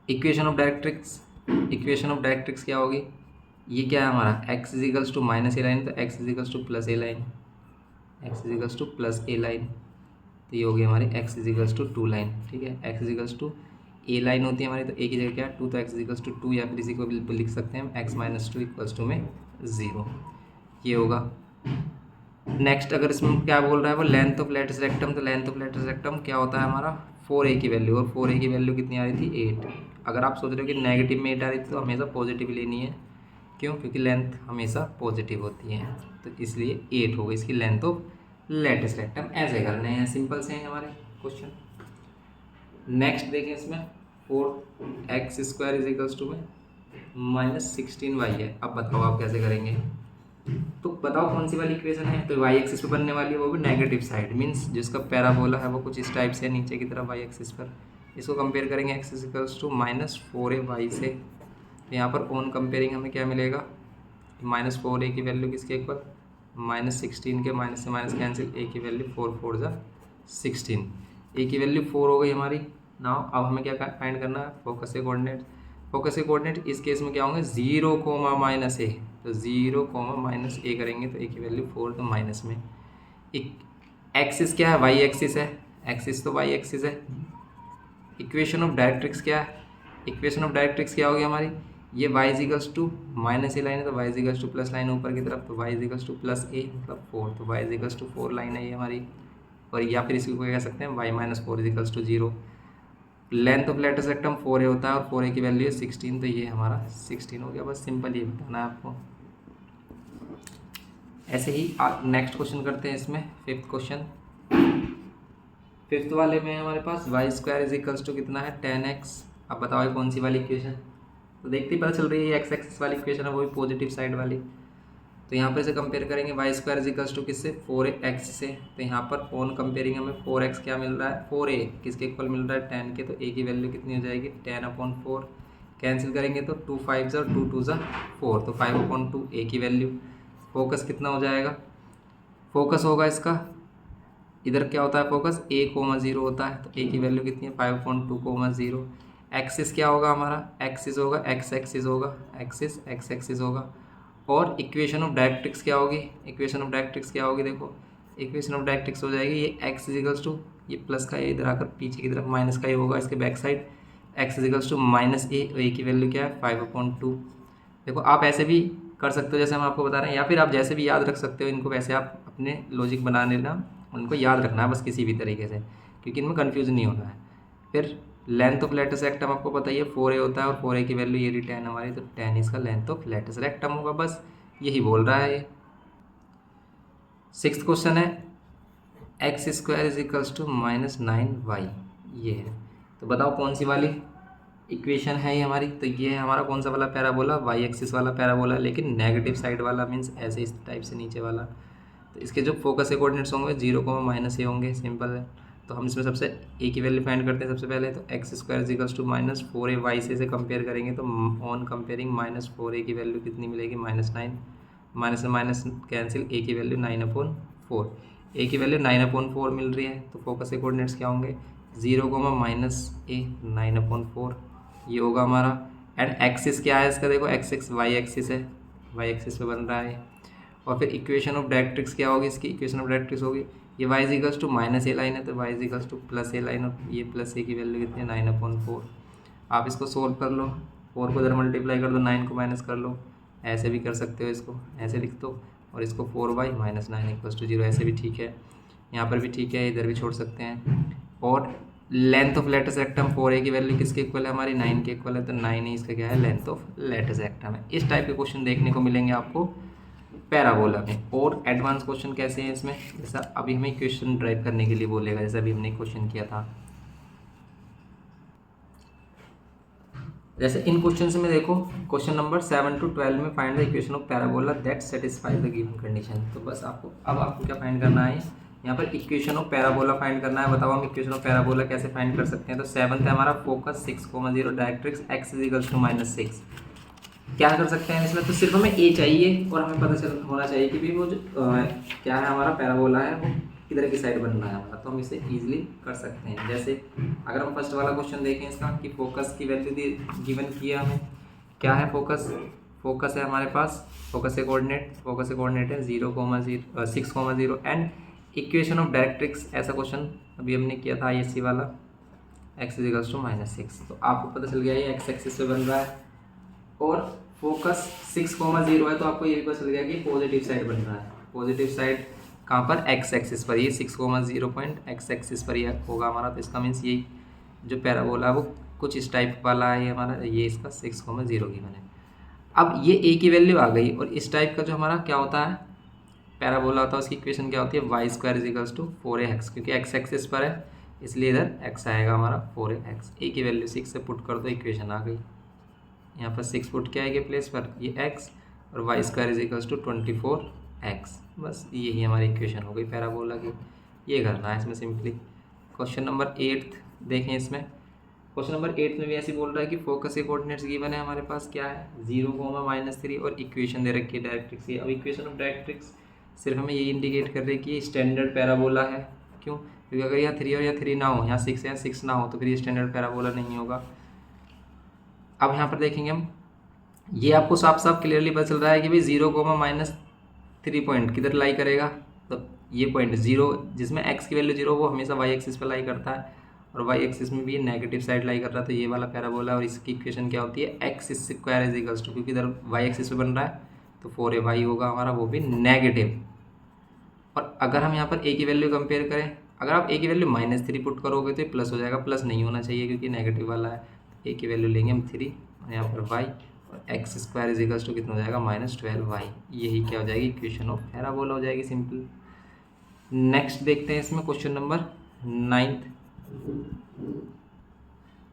इक्वेशन ऑफ डायरेक्ट्रिक्स क्या होगी, ये क्या है हमारा x is equals to -a line, तो x is equals to +a line, तो ये होगी हमारी x is equals to 2 line. ठीक है, x is equals to a line होती है हमारी, तो a की जगह क्या है 2, तो x इज इक्वल्स टू 2, या फिर इसी को बिल्कुल लिख सकते हैं हम x - 2 इक्वल्स टू में 0। ये होगा। नेक्स्ट अगर इसमें क्या बोल रहा है वो लेंथ ऑफ लेटरल रेक्टम, तो लेंथ ऑफ लेटरल रेक्टम क्या होता है हमारा 4a की वैल्यू, और 4a की वैल्यू कितनी आ रही थी 8। अगर आप सोच रहे हो कि नेगेटिव में 8 आ रही थी तो हमेशा पॉजिटिव लेनी है, क्यों, क्योंकि लेंथ हमेशा पॉजिटिव होती है, तो इसलिए 8 होगा इसकी लेंथ ऑफ लेटरल रेक्टम। ऐसे करने हैं, सिंपल से हैं हमारे क्वेश्चन। नेक्स्ट देखें इसमें 4x² इज इक्वल्स टू में -16y है। अब बताओ आप कैसे करेंगे, तो बताओ कौन सी वाली इक्वेशन है। तो y एक्सिस पे बनने वाली है, वो भी नेगेटिव साइड, मीन्स जिसका पैराबोला है वो कुछ इस टाइप से नीचे की तरफ y एक्सिस पर। इसको कंपेयर करेंगे x इक्वल्स टू -4ay से। तो यहाँ पर ऑन कंपेयरिंग हमें क्या मिलेगा, -4a की वैल्यू किसके इक्वल, -16 के माइनस से माइनस कैंसिल, a की वैल्यू 4 4 जा 16, a की वैल्यू 4 हो गई हमारी। नाउ अब हमें क्या फाइंड करना है, फोकस के कोऑर्डिनेट। फोकस के कोऑर्डिनेट इस केस में क्या होंगे, 0, -a, तो 0, -a करेंगे तो a की वैल्यू 4, तो माइनस में। एक्सिस क्या है, y एक्सिस है, एक्सिस तो y एक्सिस है। इक्वेशन ऑफ डायरेक्ट्रिक्स क्या है, इक्वेशन ऑफ डायरेक्ट्रिक्स क्या होगी हमारी, ये y is equals to -a line है, तो y is equals to plus line ऊपर की तरफ, तो y इजिकल्स टू +a मतलब 4, तो y इजिकल्स टू 4 लाइन है ये हमारी। और या फिर इसी को कह सकते हैं y - 4 is equals to 0। Length of latus rectum 4a होता है और 4a की वैल्यू है 16, तो ये हमारा 16 हो गया। बस सिंपल ये बताना है आपको। ऐसे ही नेक्स्ट क्वेश्चन करते हैं इसमें, फिफ्थ क्वेश्चन। फिफ्थ वाले में हमारे पास y² इज इक्वल्स टू कितना है, 10x। अब बताओ ये कौन सी वाली इक्वेशन, तो देखते ही पता चल रही है x एक्सिस वाली इक्वेशन है, वो भी पॉजिटिव साइड वाली। तो यहाँ पर इसे कंपेयर करेंगे y² इज इक्वल्स टू किससे, 4x से। तो यहाँ पर ऑन कंपेयरिंग हमें 4x क्या मिल रहा है, 4a किसके इक्वल मिल रहा है, 10 के, तो a की वैल्यू कितनी हो जाएगी, 10/4। कैंसिल करेंगे तो 2 5 ज़ा 2 2 ज़ा 4, तो 5/2 a की वैल्यू। फोकस कितना हो जाएगा, फोकस होगा इसका, इधर क्या होता है फोकस, a,0 होता है, तो a की वैल्यू कितनी है, 5/2,0। एक्सिस क्या होगा हमारा, एक्सिस होगा x एक्सिस होगा, एक्सिस x एक्सिस होगा। और इक्वेशन ऑफ डायरेक्ट्रिक्स क्या होगी, इक्वेशन ऑफ डायरेक्ट्रिक्स क्या होगी, देखो इक्वेशन ऑफ डायरेक्ट्रिक्स हो जाएगी ये x इजिकल्स टू, ये प्लस का ये इधर आकर पीछे की तरफ माइनस का ही होगा इसके back side, x इजिकल्स to -a, और a की वैल्यू क्या है 5/2। देखो आप ऐसे भी कर सकते हो जैसे हम आपको बता रहे हैं, या फिर आप जैसे भी याद रख सकते हो इनको, वैसे आप अपने लॉजिक बना लेना, उनको याद रखना है बस किसी भी तरीके से, क्योंकि इनमें कन्फ्यूज़न नहीं होना है। फिर लेंथ ऑफ लेटस रेक्टम आपको पता ही है 4a होता है, और 4a की वैल्यू ये 10 हमारी, तो 10 इसका लेंथ ऑफ लेटस रेक्टम होगा। बस यही बोल रहा है ये। सिक्स्थ क्वेश्चन है x² is equals to -9y, ये है। तो बताओ कौन सी वाली इक्वेशन है ये हमारी, तो ये है हमारा कौन सा वाला पैराबोला, y एक्सिस वाला पैराबोला, लेकिन नेगेटिव साइड वाला, मीन्स ऐसे इस टाइप से नीचे वाला। तो इसके जो फोकस के कोऑर्डिनेट्स होंगे 0, -a होंगे, सिंपल है। तो हम इसमें सबसे a की वैल्यू फाइंड करते हैं सबसे पहले, तो x² is equals to -4ay से कंपेयर करेंगे, तो ऑन कंपेयरिंग -4a की वैल्यू कितनी मिलेगी, -9, माइनस में माइनस कैंसिल, a की वैल्यू 9/4, a की वैल्यू 9/4 मिल रही है। तो फोकस के कोऑर्डिनेट्स क्या होंगे, 0, -a 9/4 ये होगा हमारा। एंड एक्सिस क्या है इसका, देखो एक्सिस y एक्सिस है, y एक्सिस पे बन रहा है। और फिर इक्वेशन ऑफ डायरेक्ट्रिक्स क्या होगी, इसकी इक्वेशन ऑफ डायरेक्ट्रिक्स होगी, ये y is equals to -a line है, तो y is equals to +a line, और ये +a की वैल्यू कितनी है 9/4। आप इसको सोल्व कर लो, 4 को इधर मल्टीप्लाई कर दो, 9 को माइनस कर लो, ऐसे भी कर सकते हो, इसको ऐसे लिख दो, और इसको 4y - 9 = 0, ऐसे भी ठीक है, यहाँ पर भी ठीक है, इधर भी छोड़ सकते हैं। और length of latus rectum 4a की वैल्यू किसके इक्वल है हमारी, 9 के इक्वल है, तो 9 ही इसका क्या है, लेंथ ऑफ लेटस रेक्टम है। इस टाइप के क्वेश्चन देखने को मिलेंगे आपको पैराबोला में। और एडवांस क्वेश्चन कैसे हैं इसमें, जैसा अभी हमें इक्वेशन ड्राइव करने के लिए बोलेगा, जैसा अभी हमने क्वेश्चन किया था। जैसे इन क्वेश्चन में देखो, क्वेश्चन नंबर 7 to 12 में find the equation of parabola that satisfies the given condition. तो बस आपको क्या फाइंड करना है, यहाँ पर इक्वेशन ऑफ पैराबोला फाइंड करना है। बताओ हम इक्वेशन ऑफ पैराबोला कैसे फाइंड कर सकते हैं। तो 7th है हमारा फोकस 6,0 डायरेक्ट्रिक्स x इजिकल्स टू -6। क्या कर सकते हैं इसमें, तो सिर्फ हमें a चाहिए, और हमें पता चल होना चाहिए कि भी वो जो क्या है हमारा पैराबोला है वो किधर की साइड बन रहा है हमारा, तो हम इसे इजीली कर सकते हैं। जैसे अगर हम फर्स्ट वाला क्वेश्चन देखें इसका, कि फोकस की वैल्यू गिवन किया हमें, क्या है फोकस है हमारे पास, फोकस के कोऑर्डिनेट है 0, 6,0 एंड इक्वेशन ऑफ डायरेक्ट्रिक्स, ऐसा क्वेश्चन अभी हमने किया था ISC वाला, x इजिकल्स टू -6। तो आपको पता चल गया ये x एक्सिस पे बन रहा है, और फोकस 6,0 है, तो आपको ये भी पता चल गया कि पॉजिटिव साइड बन रहा है। पॉजिटिव साइड कहाँ पर, x एक्सिस पर, ये 6,0 पॉइंट x एक्सिस पर ये होगा हमारा। तो इसका मीन्स यही जो पैराबोला है वो कुछ इस टाइप वाला है हमारा, ये इसका 6,0 गिवन है। अब ये a की वैल्यू आ गई, और इस टाइप का जो हमारा क्या होता है पैराबोला होता है, उसकी इक्वेशन क्या होती है, y² इजिकल्स टू 4ax, क्योंकि x एक्सिस पर है इसलिए इधर x आएगा हमारा 4x। a की वैल्यू 6 से पुट कर दो, इक्वेशन आ गई। यहाँ पर 6 पुट क्या आएगी प्लेस पर, ये x और y square is equals to 24x। बस यही हमारी इक्वेशन हो गई पैराबोला की। ये करना है इसमें सिंपली। क्वेश्चन नंबर 8 देखें। इसमें क्वेश्चन नंबर 8 में भी ऐसे बोल रहा है कि फोकस के कोऑर्डिनेट्स गिवन है हमारे पास, क्या है 0, -3 और इक्वेशन दे रखी है डायरेक्ट्रिक्स की। अब इक्वेशन ऑफ डायरेक्ट्रिक्स सिर्फ हमें ये इंडिकेट कर रही है कि ये स्टैंडर्ड पैराबोला है। क्यों? क्योंकि अगर यहाँ 3 और यहाँ 3 ना हो, यहाँ 6 या 6 ना हो, तो फिर ये स्टैंडर्ड पैराबोला नहीं होगा। अब यहाँ पर देखेंगे हम, ये आपको साफ साफ क्लियरली पता चल रहा है कि भाई 0, -3 पॉइंट किधर लाई करेगा, तो ये पॉइंट 0 जिसमें x की वैल्यू 0 वो हमेशा y एक्सिस पर लाई करता है, और y एक्सिस में भी ये नेगेटिव साइड लाई कर रहा है, तो ये वाला पैराबोला। और इसकी इक्वेशन क्या होती है, x square is equals to, क्योंकि इधर y एक्सिस पे बन रहा है तो 4ay होगा हमारा, वो भी नेगेटिव। और अगर हम यहाँ पर a की वैल्यू कंपेयर करें, अगर आप a की वैल्यू -3 पुट करोगे तो ये प्लस हो जाएगा, प्लस नहीं होना चाहिए क्योंकि नेगेटिव वाला है। a की वैल्यू लेंगे हम 3 और यहाँ पर y, और x square is equals to कितना हो जाएगा, -12y। यही क्या हो जाएगी, इक्वेशन ऑफ पैराबोला हो जाएगी सिंपल। नेक्स्ट देखते हैं इसमें क्वेश्चन नंबर 9।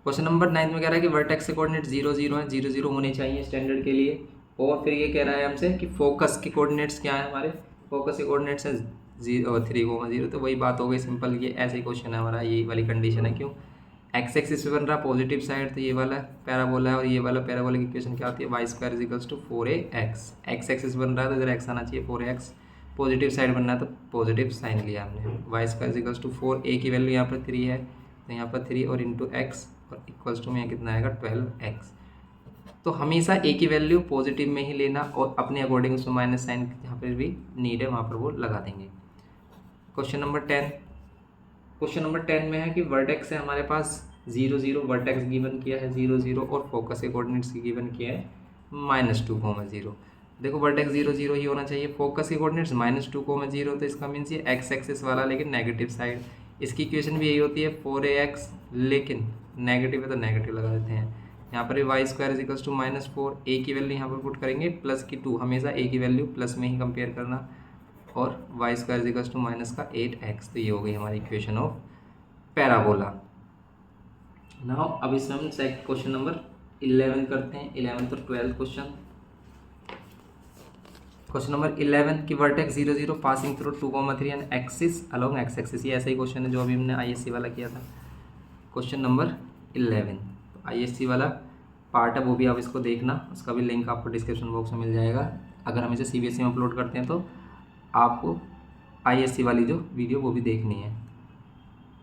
क्वेश्चन नंबर 9 में कह रहा है कि वर्टेक्स के कोऑर्डिनेट 0, 0 है, 0, 0 होने चाहिए स्टैंडर्ड के लिए। और फिर ये कह रहा है हमसे कि फोकस के कोऑर्डिनेट्स क्या है, हमारे फोकस के कोऑर्डिनेट्स है 0, 3, 0। तो वही बात हो गई सिंपल, ये ऐसे ही क्वेश्चन है हमारा, यही वाली कंडीशन है। क्यों? एक्स एक्सिस पे बन रहा है पॉजिटिव साइड, तो ये वाला पैराबोला है, और ये वाला पैराबोला की इक्वेशन क्या होती है, y square is equals to 4ax। X axis बन रहा है तो इधर एक्स आना चाहिए, 4x। पॉजिटिव साइड बनना है तो पॉजिटिव साइन लिया हमने। Y square is equals to 4, a की वैल्यू यहाँ पर 3 है, तो यहाँ पर 3 और इंटू एक्स, और इक्वल्स टू में यहाँ कितना आएगा 12x। तो हमेशा a की वैल्यू पॉजिटिव में ही लेना, और अपने अकॉर्डिंग उसमें माइनस साइन जहाँ पर भी नीड है वहाँ पर वो लगा देंगे। Question number 10। क्वेश्चन नंबर 10 में है कि वर्टेक्स है हमारे पास 0, 0 वर्टेक्स गिवन किया है 0, 0, और फोकस के कोऑर्डिनेट्स की गिवन किया है -2, 0। देखो वर्टेक्स 0, 0 ही होना चाहिए, फोकस के कोऑर्डिनेट्स -2, 0, तो इसका मीन्स ये एक्स एक्सिस वाला लेकिन नेगेटिव साइड। इसकी इक्वेशन भी यही होती है 4ax, लेकिन नेगेटिव है तो नेगेटिव लगा देते हैं। यहाँ पर भी y square is equals to -4, a की वैल्यू यहाँ पर पुट करेंगे प्लस की 2, हमेशा a की वैल्यू प्लस में ही कंपेयर करना, और y square is equals to -8x। तो ये हो गई हमारी इक्वेशन ऑफ पैराबोला। नाउ अब इसमें हम क्वेश्चन नंबर 11 करते हैं, 11 तो 12th क्वेश्चन। क्वेश्चन नंबर 11 की vertex 0, 0 passing through 2, 3 and axis along x axis. ये ऐसा ही क्वेश्चन है जो अभी हमने आईएससी वाला किया था। क्वेश्चन नंबर 11 तो आईएससी वाला पार्ट है, वो भी आप इसको देखना, उसका भी लिंक आपको डिस्क्रिप्शन बॉक्स में मिल जाएगा। अगर हम इसे सीबीएसई में अपलोड करते हैं तो आपको आईएससी वाली जो वीडियो वो भी देखनी है।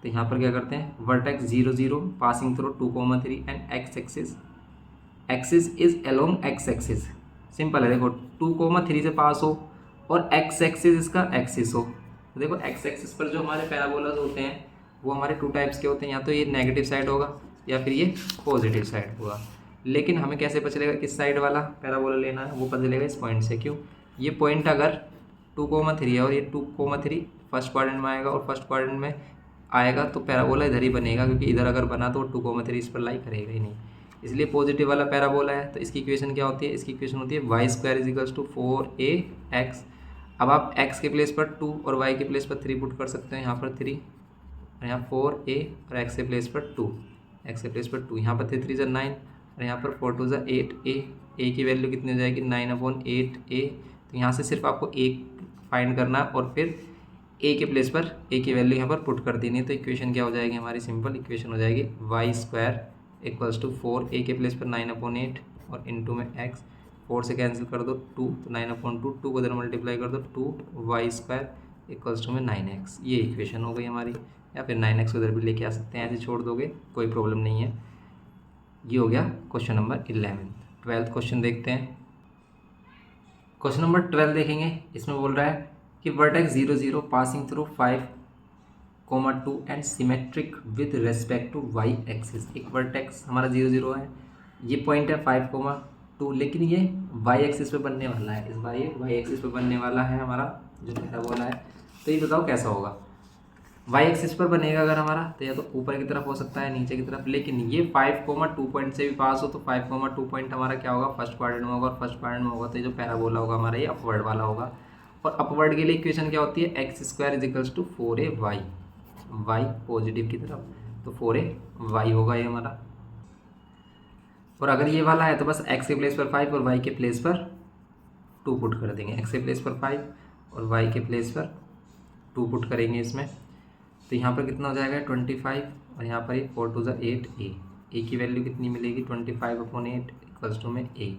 तो यहाँ पर क्या करते हैं, vertex 0, 0 passing through 2, 3 and x axis, axis is along x axis. Simple है, देखो 2, 3 से पास हो और एक्स एक्सिस इसका एक्सिस हो। तो देखो एक्स एक्सिस पर जो हमारे पैराबोलाज होते हैं वो हमारे 2 टाइप्स के होते हैं, या तो ये नेगेटिव साइड होगा या फिर ये पॉजिटिव साइड होगा। लेकिन हमें कैसे पता चलेगा किस साइड वाला पैराबोला लेना है, वो पता चलेगा इस पॉइंट से। क्यों? ये पॉइंट अगर 2, 3 है और ये 2, 3 फर्स्ट क्वाड्रेंट में आएगा और फर्स्ट क्वाड्रेंट में आएगा तो पैराबोला इधर ही बनेगा, क्योंकि इधर अगर बना तो 2, 3 इस पर लाई करेगा ही नहीं, इसलिए पॉजिटिव वाला पैराबोला है। तो इसकी इक्वेशन क्या होती है, इसकी इक्वेशन होती है y square is equals to 4ax। अब आप x के प्लेस पर 2 और y के प्लेस पर 3 पुट कर सकते हैं, यहाँ पर 3 और यहाँ 4a, और x के प्लेस पर 2, x के प्लेस पर 2, यहाँ पर 3 × 9 और यहाँ पर 4 × 2 = 8a। a की वैल्यू कितनी हो जाएगी 9/8a। तो यहाँ से सिर्फ आपको a फाइंड करना और फिर a के प्लेस पर a की वैल्यू यहाँ पर पुट कर देनी है। तो इक्वेशन क्या हो जाएगी हमारी, सिंपल इक्वेशन हो जाएगी y square equals to 4, a के प्लेस पर 9/8 और इनटू में x, 4 से कैंसिल कर दो 2, तो 9/2, 2 को इधर मल्टीप्लाई कर दो 2y स्क्वायर इक्वल्स टू में 9x। ये इक्वेशन हो गई हमारी, या फिर 9x उधर भी लेके आ सकते हैं, ऐसे छोड़ दोगे कोई प्रॉब्लम नहीं है। ये हो गया क्वेश्चन नंबर 11। 12th क्वेश्चन देखते हैं। क्वेश्चन नंबर 12 देखेंगे, इसमें बोल रहा है कि vertex 0, 0 passing through 5, 2 and symmetric with respect to y axis. एक वर्टेक्स हमारा 0, 0 है, ये पॉइंट है 5, 2, लेकिन ये वाई एक्सिस पे बनने वाला है, इस बार ये वाई एक्सिस पे बनने वाला है हमारा जो पैराबोला है। तो ये बताओ कैसा होगा, वाई एक्सिस पर बनेगा अगर हमारा, तो या तो ऊपर की तरफ हो सकता है नीचे की तरफ, लेकिन ये 5, 2 पॉइंट से भी पास हो तो 5, 2 पॉइंट हमारा क्या होगा, फर्स्ट क्वाड्रेंट में होगा, और फर्स्ट क्वाड्रेंट में होगा तो ये जो पैराबोला होगा हमारा ये अपवर्ड वाला होगा। और अपवर्ड के लिए इक्वेशन क्या होती है, x square is equals to 4ay। Y positive की तरफ, तो 4a वाई होगा ये हमारा। और अगर ये वाला है तो बस x के प्लेस पर 5 और y के प्लेस पर 2 पुट कर देंगे। x के प्लेस पर 5 और y के प्लेस पर 2 पुट करेंगे इसमें, तो यहाँ पर कितना हो जाएगा 25 और यहाँ पर 4 2 8 a की वैल्यू कितनी मिलेगी 25/8 इक्वल्स टू में a।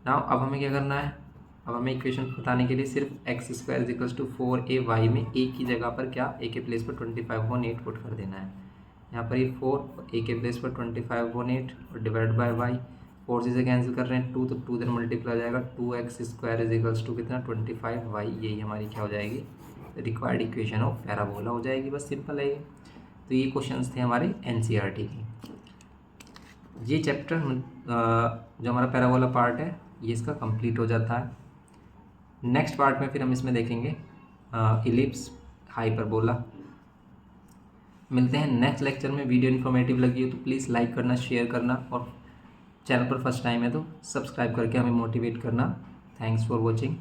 नाउ अब हमें क्या करना है, अब हमें इक्वेशन बताने के लिए सिर्फ x square is equals to 4ay में a की जगह पर क्या a के प्लेस पर 25/8 पुट कर देना है। यहाँ पर ये 4 a के प्लेस पर 25/8 और डिवाइड बाय y, 4 से कैंसिल कर रहे हैं 2, तो 2 देर मल्टीप्लाई हो जाएगा 2x square is equals to कितना 25y, यही हमारी क्या हो जाएगी रिक्वायर्ड इक्वेशन ऑफ पैराबोला हो जाएगी। बस सिंपल है ये। तो ये क्वेश्चंस थे हमारे एनसीईआरटी के। ये चैप्टर जो हमारा पैराबोला पार्ट है ये इसका कंप्लीट हो जाता है। नेक्स्ट पार्ट में फिर हम इसमें देखेंगे इलिप्स, हाइपरबोला। मिलते हैं नेक्स्ट लेक्चर में। वीडियो इन्फॉर्मेटिव लगी हो तो प्लीज़ लाइक करना, शेयर करना, और चैनल पर फर्स्ट टाइम है तो सब्सक्राइब करके हमें मोटिवेट करना। Thanks for watching.